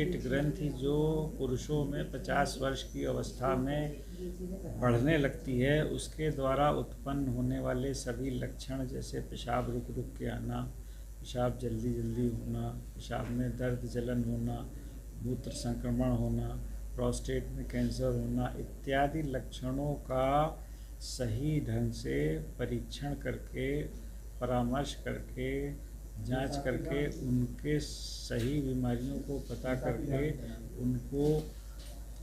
Prostate ग्रंथि जो पुरुषों में 50 वर्ष की अवस्था में बढ़ने लगती है, उसके द्वारा उत्पन्न होने वाले सभी लक्षण जैसे पेशाब रुक रुक के आना, पेशाब जल्दी जल्दी होना, पेशाब में दर्द जलन होना, मूत्र संक्रमण होना, प्रोस्टेट में कैंसर होना इत्यादि लक्षणों का सही ढंग से परीक्षण करके, परामर्श करके, जांच करके, उनके सही बीमारियों को पता करके उनको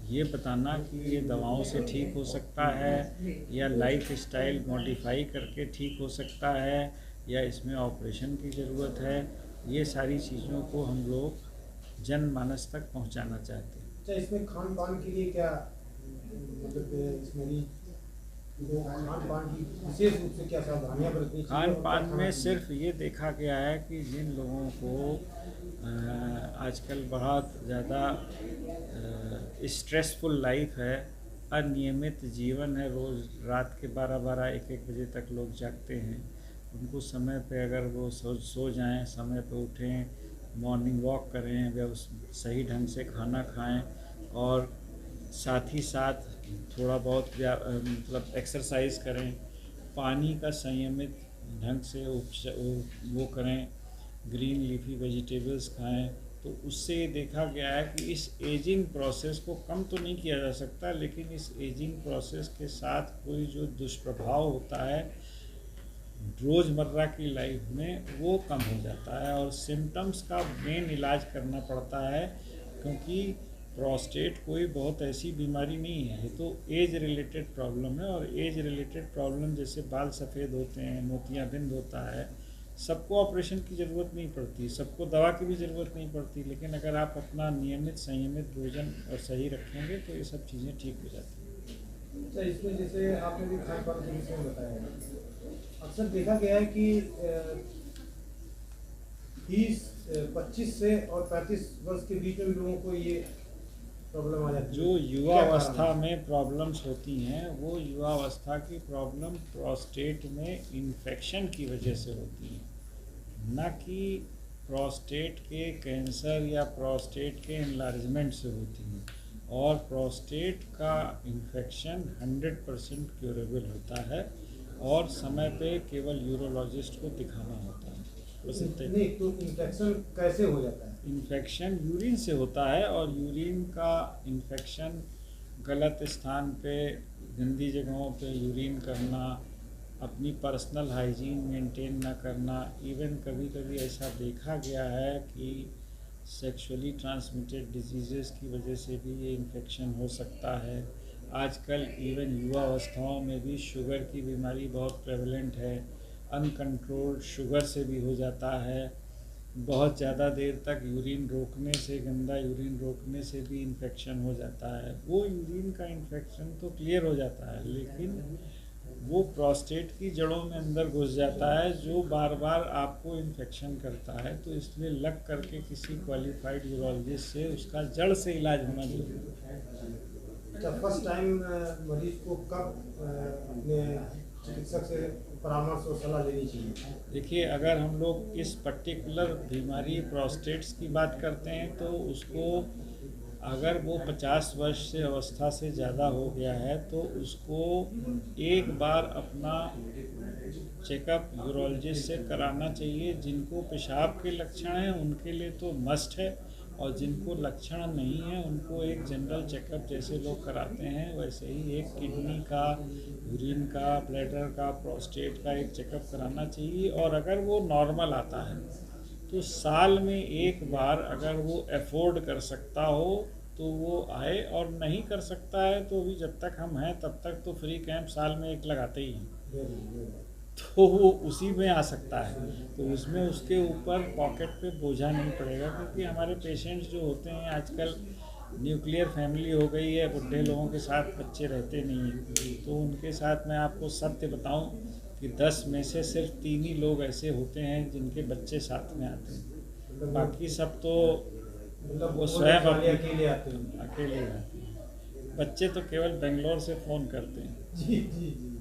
ये बताना कि ये दवाओं से ठीक हो सकता है या लाइफ स्टाइल मॉडिफाई करके ठीक हो सकता है या इसमें ऑपरेशन की ज़रूरत है। ये सारी चीज़ों को हम लोग जनमानस तक पहुंचाना चाहते हैं। अच्छा, इसमें खान पान के लिए क्या मतलब इसमें खान पान की विशेष रूप से क्या सावधानियां बरतनी चाहिए? खान पान में सिर्फ ये देखा गया है कि जिन लोगों को आजकल बहुत ज़्यादा स्ट्रेसफुल लाइफ है, अनियमित जीवन है, रोज़ रात के 12-12 1-1 बजे तक लोग जागते हैं, उनको समय पे अगर वो सो जाएं, समय पे उठें, मॉर्निंग वॉक करें, सही ढंग से खाना खाएं और साथ ही साथ थोड़ा बहुत मतलब एक्सरसाइज करें, पानी का संयमित ढंग से वो करें, ग्रीन लीफी वेजिटेबल्स खाएं, तो उससे ये देखा गया है कि इस एजिंग प्रोसेस को कम तो नहीं किया जा सकता, लेकिन इस एजिंग प्रोसेस के साथ कोई जो दुष्प्रभाव होता है रोज़मर्रा की लाइफ में वो कम हो जाता है और सिम्टम्स का मेन इलाज करना पड़ता है, क्योंकि प्रोस्टेट कोई बहुत ऐसी बीमारी नहीं है, ये तो एज रिलेटेड प्रॉब्लम है। और एज रिलेटेड प्रॉब्लम जैसे बाल सफ़ेद होते हैं, मोतियाबिंद होता है, सबको ऑपरेशन की ज़रूरत नहीं पड़ती, सबको दवा की भी ज़रूरत नहीं पड़ती, लेकिन अगर आप अपना नियमित संयमित भोजन और सही रखेंगे तो ये सब चीज़ें ठीक हो जाती हैं। अच्छा, इसमें जैसे आपने भी खान पान के विषय में बताया है, अक्सर देखा गया है कि 25 से और 35 वर्ष के बीच में लोगों को ये प्रॉब्लम आ जाती है। जो युवा अवस्था में प्रॉब्लम्स होती हैं, वो युवा अवस्था की प्रॉब्लम प्रोस्टेट में इन्फेक्शन की वजह से होती हैं, न कि प्रोस्टेट के कैंसर या प्रोस्टेट के इनलार्जमेंट से होती हैं। और प्रोस्टेट का इन्फेक्शन 100% क्यूरेबल होता है और समय पे केवल यूरोलॉजिस्ट को दिखाना होता है। नहीं तो इन्फेक्शन कैसे हो जाता है? इन्फेक्शन यूरिन से होता है और यूरिन का इन्फेक्शन गलत स्थान पे, गंदी जगहों पे यूरिन करना, अपनी पर्सनल हाइजीन मेंटेन ना करना, इवन कभी कभी ऐसा देखा गया है कि सेक्सुअली ट्रांसमिटेड डिजीज़ेस की वजह से भी ये इन्फेक्शन हो सकता है। आजकल इवन युवा अवस्थाओं में भी शुगर की बीमारी बहुत प्रेवलेंट है, अनकंट्रोल्ड शुगर से भी हो जाता है। बहुत ज़्यादा देर तक यूरिन रोकने से, गंदा यूरिन रोकने से भी इन्फेक्शन हो जाता है। वो यूरिन का इन्फेक्शन तो क्लियर हो जाता है, लेकिन वो प्रोस्टेट की जड़ों में अंदर घुस जाता है जो बार बार आपको इन्फेक्शन करता है। तो इसलिए लग करके किसी क्वालिफाइड यूरोलॉजिस्ट से उसका जड़ से इलाज होना जरूरी है। अच्छा, फर्स्ट टाइम मरीज को कब अपने चिकित्सक से परामर्श और सलाह लेनी चाहिए? देखिए, अगर हम लोग इस पर्टिकुलर बीमारी प्रोस्टेट्स की बात करते हैं तो उसको, अगर वो 50 वर्ष से अवस्था से ज़्यादा हो गया है तो उसको एक बार अपना चेकअप यूरोलॉजिस्ट से कराना चाहिए। जिनको पेशाब के लक्षण हैं उनके लिए तो मस्ट है, और जिनको लक्षण नहीं है उनको एक जनरल चेकअप जैसे लोग कराते हैं वैसे ही एक किडनी का, यूरिन का, ब्लैडर का, प्रोस्टेट का एक चेकअप कराना चाहिए। और अगर वो नॉर्मल आता है तो साल में एक बार अगर वो अफोर्ड कर सकता हो तो वो आए, और नहीं कर सकता है तो भी जब तक हम हैं तब तक तो फ्री कैंप साल में एक लगाते ही हैं, तो वो उसी में आ सकता है। तो उसमें उसके ऊपर पॉकेट पे बोझा नहीं पड़ेगा, क्योंकि हमारे पेशेंट्स जो होते हैं आजकल न्यूक्लियर फैमिली हो गई है, बुढ़े लोगों के साथ बच्चे रहते नहीं हैं, तो उनके साथ मैं आपको सत्य बताऊं कि 10 में से सिर्फ 3 ही लोग ऐसे होते हैं जिनके बच्चे साथ में आते हैं, बाकी सब तो मतलब वो स्वयं अकेले आते हैं। अकेले आते हैं। बच्चे तो केवल बेंगलोर से फ़ोन करते हैं। जी जी जी।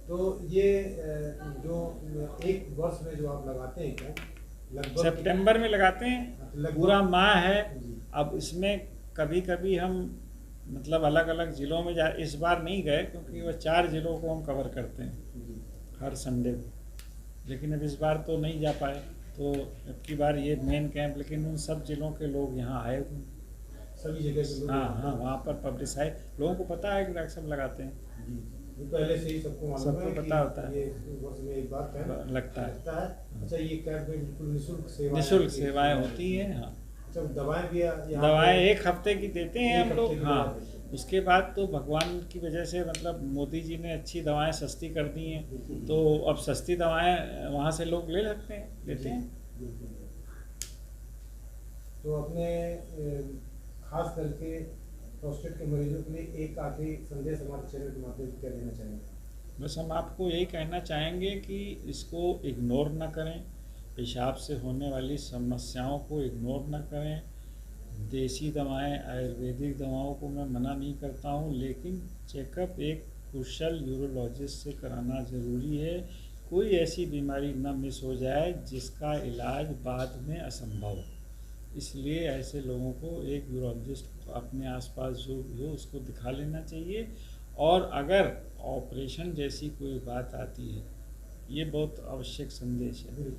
तो ये जो एक वर्ष में जो आप लगाते हैं क्या, लगभग सितंबर में लगाते हैं, पूरा माह है, अब इसमें कभी कभी हम मतलब अलग अलग ज़िलों में जा, इस बार नहीं गए क्योंकि वह 4 ज़िलों को हम कवर करते हैं हर संडे को, लेकिन अब इस बार तो नहीं जा पाए, तो अब की बार ये मेन कैंप, लेकिन उन सब ज़िलों के लोग यहाँ आए हुए हैं। सभी जगह के लोग? हाँ हाँ, वहाँ पर पब्लिसाइज, लोगों को पता है कि डॉक्टर साहब लगाते हैं, ये पहले से ही सबको मालूम सबको है पता होता है, ये वर्ष में एक बार कैंप लगता है। अच्छा, ये कैंप में बिल्कुल निःशुल्क सेवाएं सेवाएं होती हैं। हाँ, अच्छा, दवाएं भी दवाएं 1 हफ्ते की देते हैं हम लोग। हाँ, हाँ, उसके बाद तो भगवान की वजह से मतलब मोदी जी ने अच्छी दवाएं सस्ती कर दी हैं, तो अब सस्ती दवाएं वहाँ से लोग ले सकते हैं, लेते हैं। तो अपने खास करके प्रोस्टेट के मरीजों के लिए एक आखिरी संदेश हमारे चैनल के माध्यम से क्या देना चाहेंगे? बस हम आपको यही कहना चाहेंगे कि इसको इग्नोर ना करें, पेशाब से होने वाली समस्याओं को इग्नोर ना करें। देसी दवाएं, आयुर्वेदिक दवाओं को मैं मना नहीं करता हूं, लेकिन चेकअप एक कुशल यूरोलॉजिस्ट से कराना ज़रूरी है। कोई ऐसी बीमारी ना मिस हो जाए जिसका इलाज बाद में असंभव हो, इसलिए ऐसे लोगों को एक यूरोलॉजिस्ट अपने आसपास जो भी हो उसको दिखा लेना चाहिए। और अगर ऑपरेशन जैसी कोई बात आती है, ये बहुत आवश्यक संदेश है,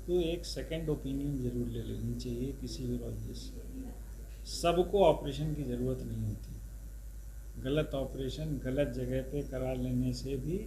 तो एक सेकंड ओपिनियन ज़रूर ले लेनी चाहिए किसी यूरोलॉजिस्ट से। सबको ऑपरेशन की ज़रूरत नहीं होती, गलत ऑपरेशन गलत जगह पे करा लेने से भी